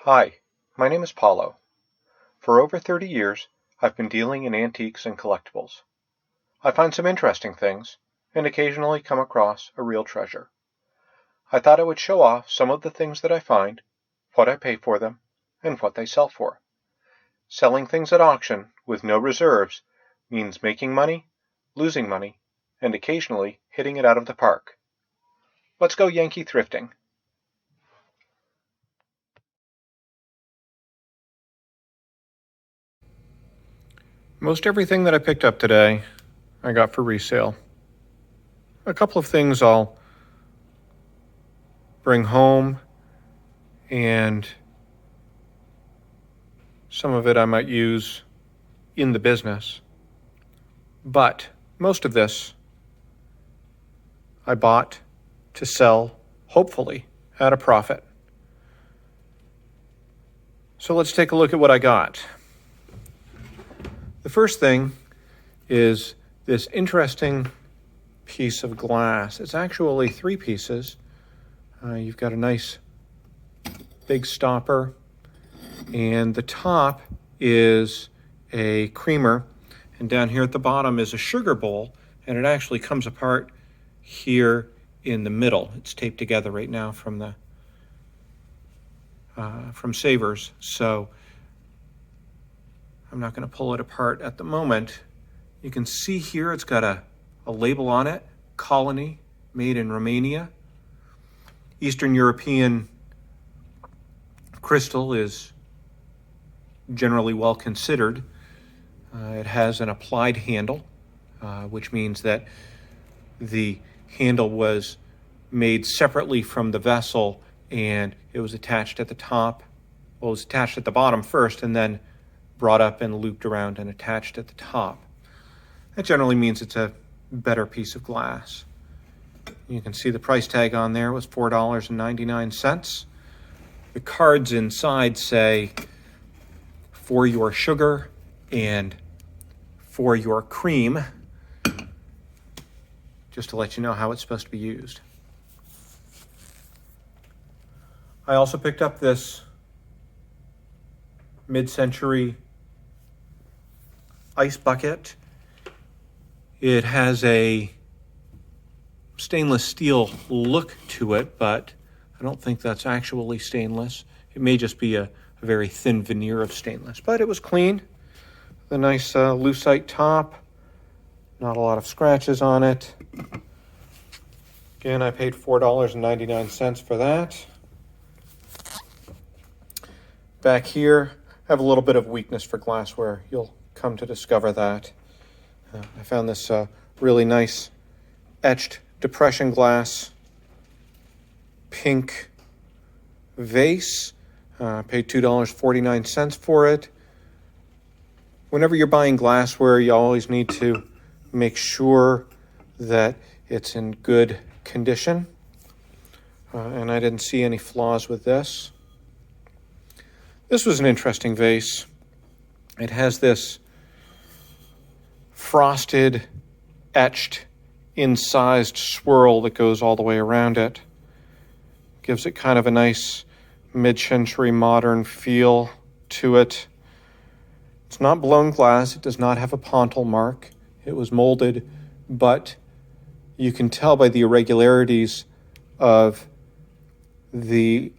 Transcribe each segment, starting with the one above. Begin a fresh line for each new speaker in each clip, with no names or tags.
Hi, my name is Paulo. For over 30 years, I've been dealing in antiques and collectibles. I find some interesting things, and occasionally come across a real treasure. I thought I would show off some of the things that I find, what I pay for them, and what they sell for. Selling things at auction with no reserves means making money, losing money, and occasionally hitting it out of the park. Let's go Yankee thrifting. Most everything that I picked up today, I got for resale. A couple of things I'll bring home, and some of it I might use in the business. But most of this I bought to sell, hopefully, at a profit. So let's take a look at what I got. The first thing is this interesting piece of glass. It's actually three pieces. You've got a nice big stopper, and the top is a creamer, and down here at the bottom is a sugar bowl, and it actually comes apart here in the middle. It's taped together right now from Savers, so I'm not going to pull it apart at the moment. You can see here it's got a label on it, Colony, made in Romania. Eastern European crystal is generally well considered. It has an applied handle, which means that the handle was made separately from the vessel, and it was attached at the top. Well, it was attached at the bottom first, and then brought up and looped around and attached at the top. That generally means it's a better piece of glass. You can see the price tag on there was $4.99. The cards inside say for your sugar and for your cream, just to let you know how it's supposed to be used. I also picked up this mid-century ice bucket. It has a stainless steel look to it, but I don't think that's actually stainless. It may just be a very thin veneer of stainless, but it was clean. The nice lucite top, not a lot of scratches on it. Again, I paid $4.99 for that. Back here, I have a little bit of weakness for glassware. You'll come to discover that. I found this really nice etched depression glass pink vase. Paid $2.49 for it. Whenever you're buying glassware, you always need to make sure that it's in good condition. And I didn't see any flaws with this. This was an interesting vase. It has this frosted, etched, incised swirl that goes all the way around it. Gives it kind of a nice mid-century modern feel to it. It's not blown glass. It does not have a pontil mark. It was molded, but you can tell by the irregularities of the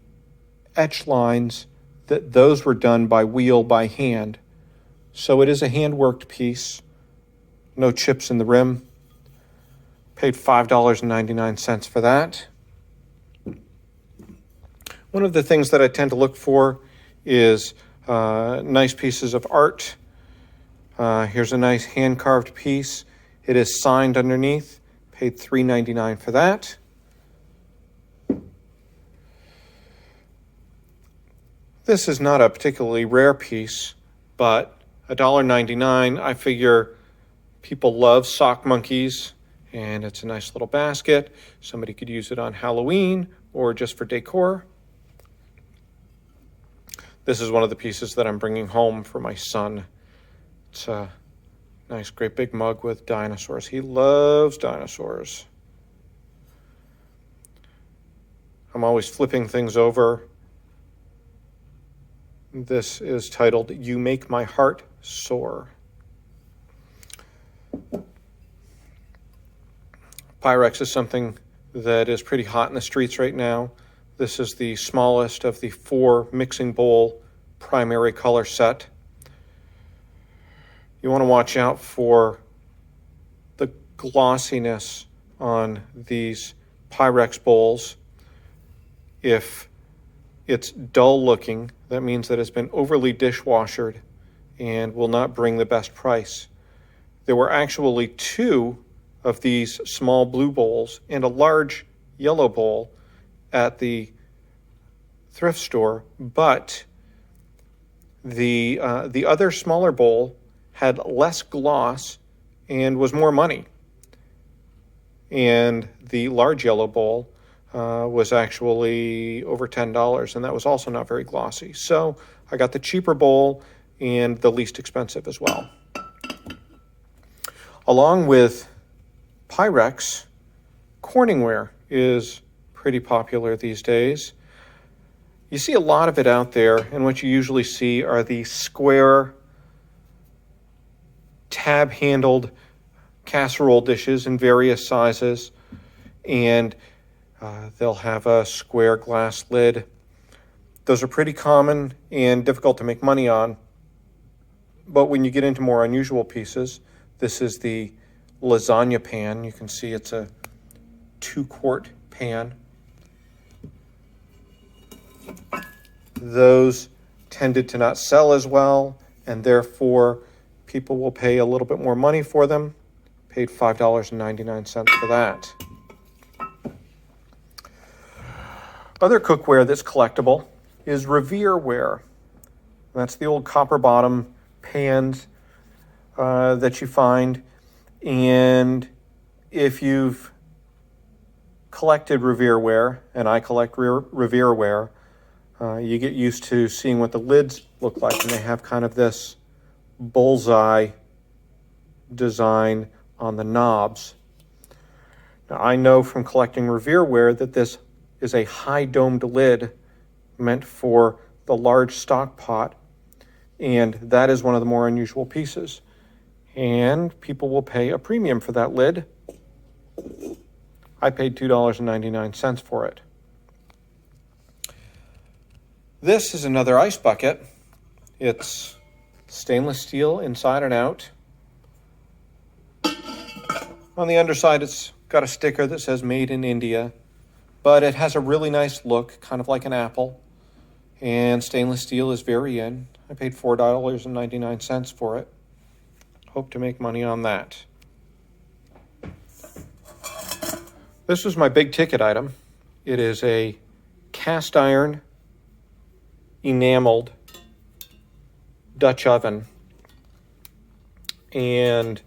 etch lines that those were done by wheel, by hand. So it is a hand-worked piece. No chips in the rim. Paid $5.99 for that. One of the things that I tend to look for is nice pieces of art. Here's a nice hand-carved piece. It is signed underneath. Paid $3.99 for that. This is not a particularly rare piece, but $1.99. I figure people love sock monkeys, and it's a nice little basket. Somebody could use it on Halloween or just for decor. This is one of the pieces that I'm bringing home for my son. It's a nice, great big mug with dinosaurs. He loves dinosaurs. I'm always flipping things over This is titled, You Make My Heart Soar. Pyrex is something that is pretty hot in the streets right now. This is the smallest of the 4 mixing bowl primary color set. You want to watch out for the glossiness on these Pyrex bowls. If it's dull looking, that means that it's been overly dishwashered and will not bring the best price. There were actually 2 of these small blue bowls and a large yellow bowl at the thrift store, but the other smaller bowl had less gloss and was more money. And the large yellow bowl was actually over $10, and that was also not very glossy. So I got the cheaper bowl and the least expensive as well. Along with Pyrex, Corningware is pretty popular these days. You see a lot of it out there, and what you usually see are the square tab-handled casserole dishes in various sizes, and they'll have a square glass lid. Those are pretty common and difficult to make money on, but when you get into more unusual pieces, this is the lasagna pan. You can see it's a 2-quart pan. Those tended to not sell as well, and therefore people will pay a little bit more money for them. Paid $5.99 for that. Other cookware that's collectible is Revereware. That's the old copper bottom pans that you find. And if you've collected Revereware, and I collect Revereware, you get used to seeing what the lids look like, and they have kind of this bullseye design on the knobs. Now, I know from collecting Revereware that this is a high-domed lid meant for the large stock pot, and that is one of the more unusual pieces. And people will pay a premium for that lid. I paid $2.99 for it. This is another ice bucket. It's stainless steel inside and out. On the underside, it's got a sticker that says Made in India, but it has a really nice look, kind of like an apple, and stainless steel is very in. I paid $4.99 for it. Hope to make money on that. This was my big ticket item. It is a cast iron enameled Dutch oven, and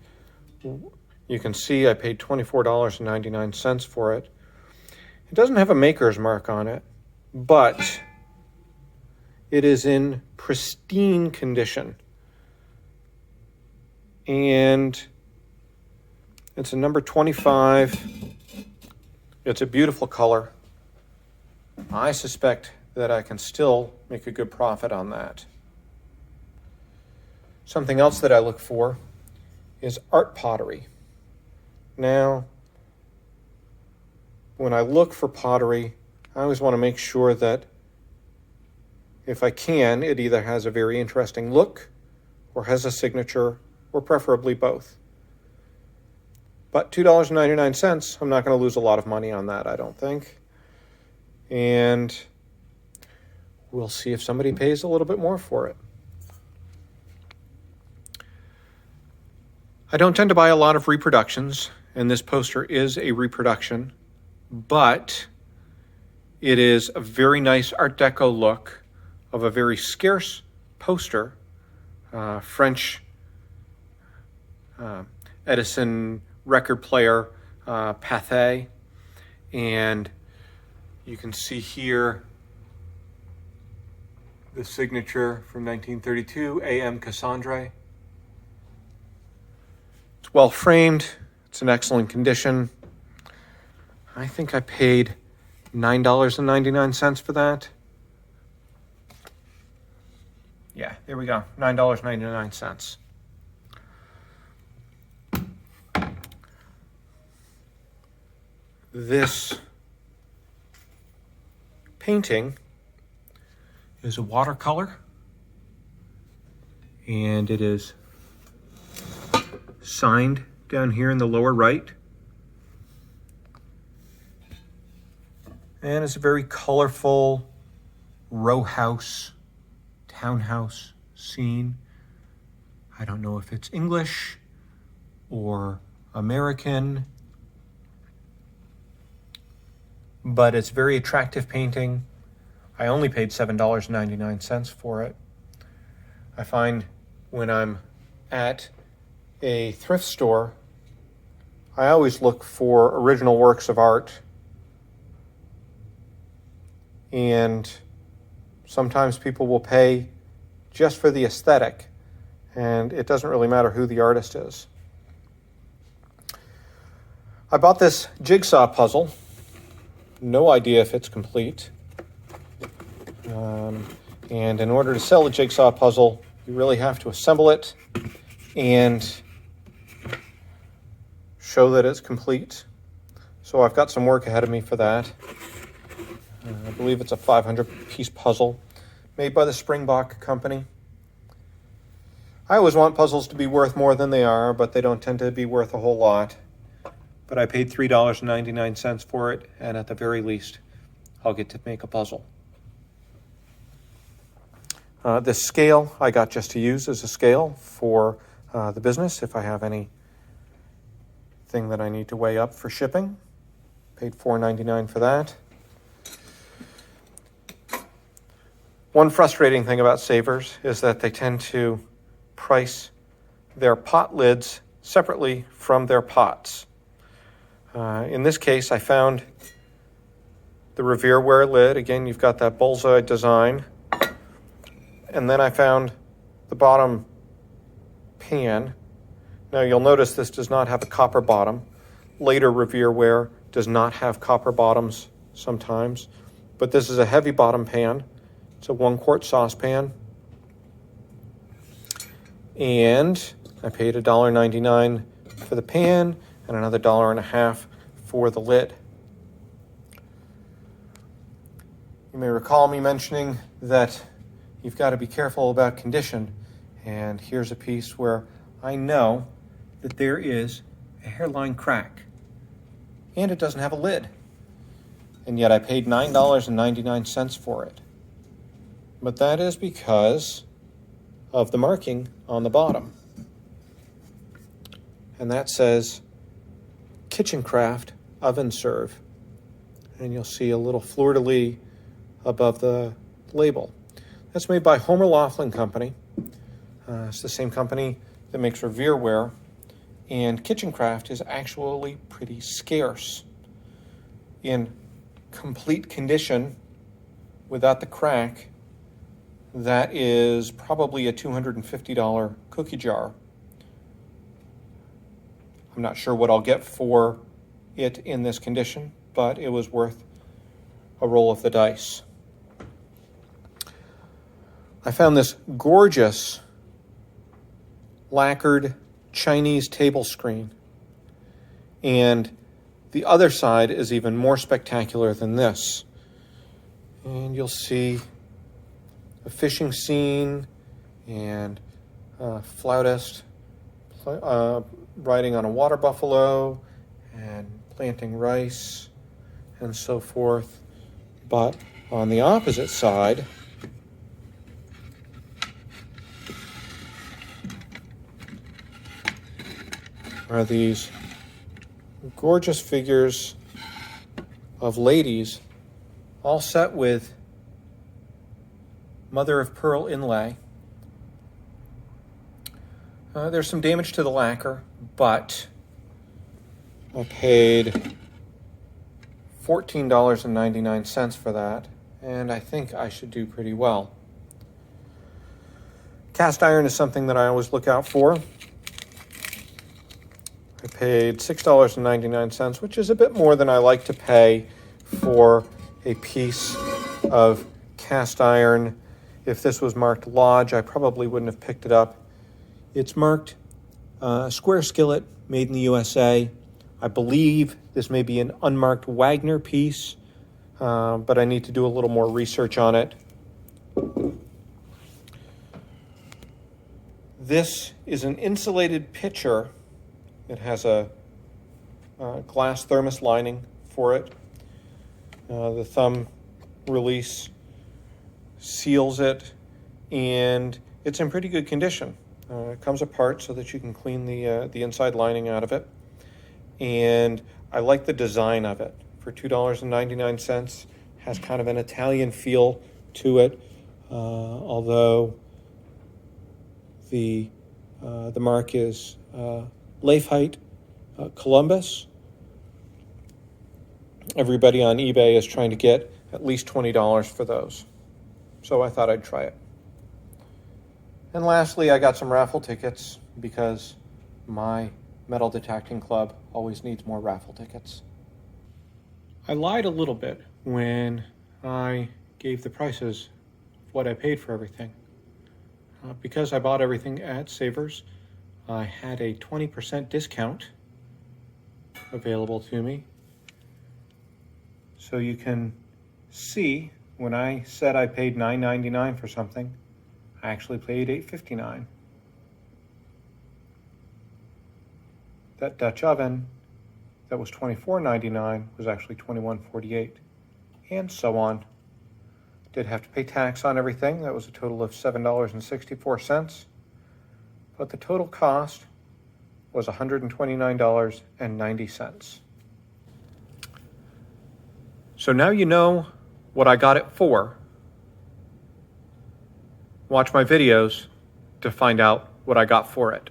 you can see I paid $24.99 for it. It doesn't have a maker's mark on it, but it is in pristine condition. And it's a number 25. It's a beautiful color. I suspect that I can still make a good profit on that. Something else that I look for is art pottery. Now, when I look for pottery, I always want to make sure that if I can, it either has a very interesting look or has a signature, or preferably both. But $2.99, I'm not going to lose a lot of money on that, I don't think. And we'll see if somebody pays a little bit more for it. I don't tend to buy a lot of reproductions, and this poster is a reproduction, but it is a very nice Art Deco look of a very scarce poster, French Edison record player, Pathé, and you can see here the signature from 1932, A.M. Cassandre. It's well framed. It's in excellent condition. I think I paid $9.99 for that. Yeah, there we go, $9.99. This painting is a watercolor, and it is signed down here in the lower right. And it's a very colorful row house, townhouse scene. I don't know if it's English or American, but it's a very attractive painting. I only paid $7.99 for it. I find when I'm at a thrift store, I always look for original works of art, and sometimes people will pay just for the aesthetic, and it doesn't really matter who the artist is. I bought this jigsaw puzzle. No idea if it's complete. And in order to sell a jigsaw puzzle, you really have to assemble it and show that it's complete. So I've got some work ahead of me for that. I believe it's a 500-piece puzzle made by the Springbok company. I always want puzzles to be worth more than they are, but they don't tend to be worth a whole lot. But I paid $3.99 for it, and at the very least, I'll get to make a puzzle. This scale I got just to use as a scale for the business if I have anything that I need to weigh up for shipping. Paid $4.99 for that. One frustrating thing about Savers is that they tend to price their pot lids separately from their pots. In this case, I found the Revereware lid. Again, you've got that bullseye design. And then I found the bottom pan. Now you'll notice this does not have a copper bottom. Later Revereware does not have copper bottoms sometimes. But this is a heavy bottom pan. It's a 1-quart saucepan. And I paid $1.99 for the pan and another $1.50 for the lid. You may recall me mentioning that you've got to be careful about condition. And here's a piece where I know that there is a hairline crack. And it doesn't have a lid. And yet I paid $9.99 for it. But that is because of the marking on the bottom. And that says Kitchen Craft Oven Serve. And you'll see a little fleur-de-lis above the label. That's made by Homer Laughlin Company. It's the same company that makes Revereware. And Kitchen Craft is actually pretty scarce. In complete condition, without the crack, that is probably a $250 cookie jar. I'm not sure what I'll get for it in this condition, but it was worth a roll of the dice. I found this gorgeous lacquered Chinese table screen. And the other side is even more spectacular than this. And you'll see a fishing scene and a flautist riding on a water buffalo and planting rice and so forth. But on the opposite side, are these gorgeous figures of ladies all set with mother of pearl inlay. There's some damage to the lacquer, but I paid $14.99 for that, and I think I should do pretty well. Cast iron is something that I always look out for. I paid $6.99, which is a bit more than I like to pay for a piece of cast iron If this was marked Lodge, I probably wouldn't have picked it up. It's marked square skillet, made in the USA. I believe this may be an unmarked Wagner piece, but I need to do a little more research on it. This is an insulated pitcher. It has a glass thermos lining for it. The thumb release seals it, and it's in pretty good condition. It comes apart so that you can clean the inside lining out of it. And I like the design of it. For $2.99, has kind of an Italian feel to it, although the mark is Leifheit Columbus. Everybody on eBay is trying to get at least $20 for those, so I thought I'd try it. And lastly, I got some raffle tickets because my metal detecting club always needs more raffle tickets. I lied a little bit when I gave the prices of what I paid for everything. Because I bought everything at Savers, I had a 20% discount available to me. So you can see when I said I paid $9.99 for something, I actually paid $8.59. That Dutch oven that was $24.99 was actually $21.48, and so on. Did have to pay tax on everything. That was a total of $7.64, but the total cost was $129.90. So now you know what I got it for. Watch my videos to find out what I got for it.